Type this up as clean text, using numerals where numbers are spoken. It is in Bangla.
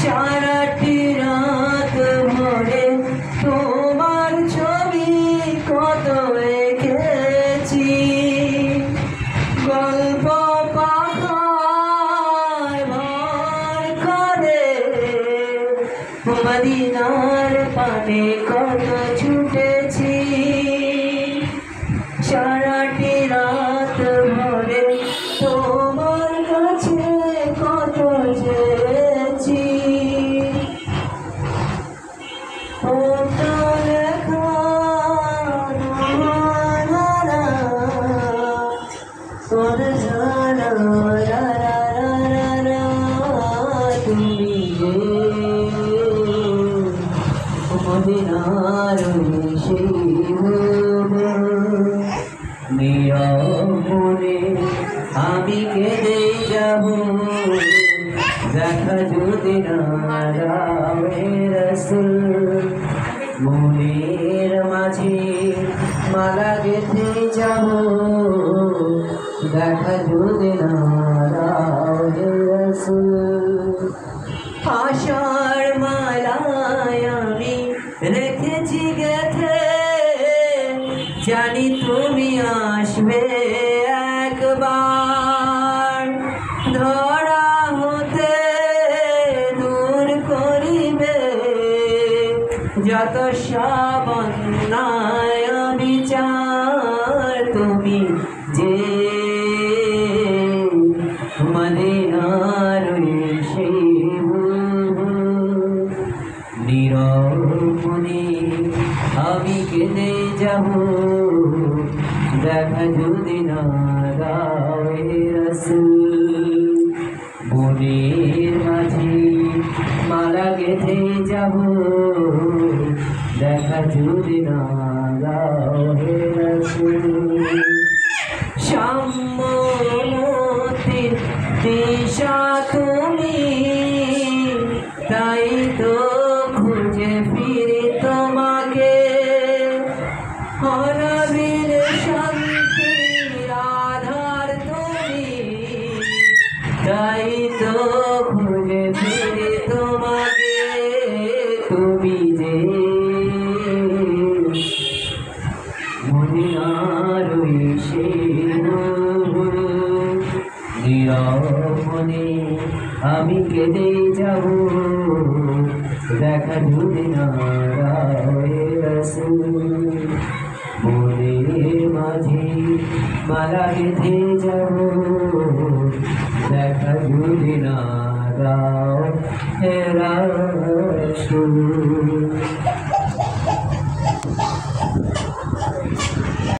সারাটি রাত ভরে তোমার ছবি কত এঁকেছি, গল্প পাতায় ভর করে মদিনার পানে কত ছুটেছি। সারাটি রাত ভরে তোমার কাছে কত চেয়েছি, ওটা লেখা তোর জানা তুমি যে মদিনার সেই নিয়মনে আমি কেঁদে যাব, দেখা যদি না যাবে রাসূল। মনের মাঝে মালা গেঁথে যাব, দেখা যদি না যাবে রাসূল। আশার মালায় আমি রেখেছি গেঁথে, জানি তুমি আসবে একবার, ধরা হতে দূর করিবে যত সব অন্যায় বিচার। তুমি যে মদিনার সেই নীরবনে আমি কেঁদে যাব, দেখা যদি না যাবে রাসূল। মনের মাঝে মালা গেঁথে যাব, দেখা যদি না যাবে রাসূল। সাম্যমতির দিশা তুমি, তাই তো খুঁজে ফিরি তোমাকে, অনাবিল শান্তির আধার তুমি, তাই তো খুঁজে ফিরি তোমাকে। তুমি যে মদিনার সেই নীরবনে আমি কেঁদে যাব, দেখা যদি না যাবে রাসূল। মনের মাঝে মালা গেঁথে যাব, দেখা যদি না যাবে রাসূল।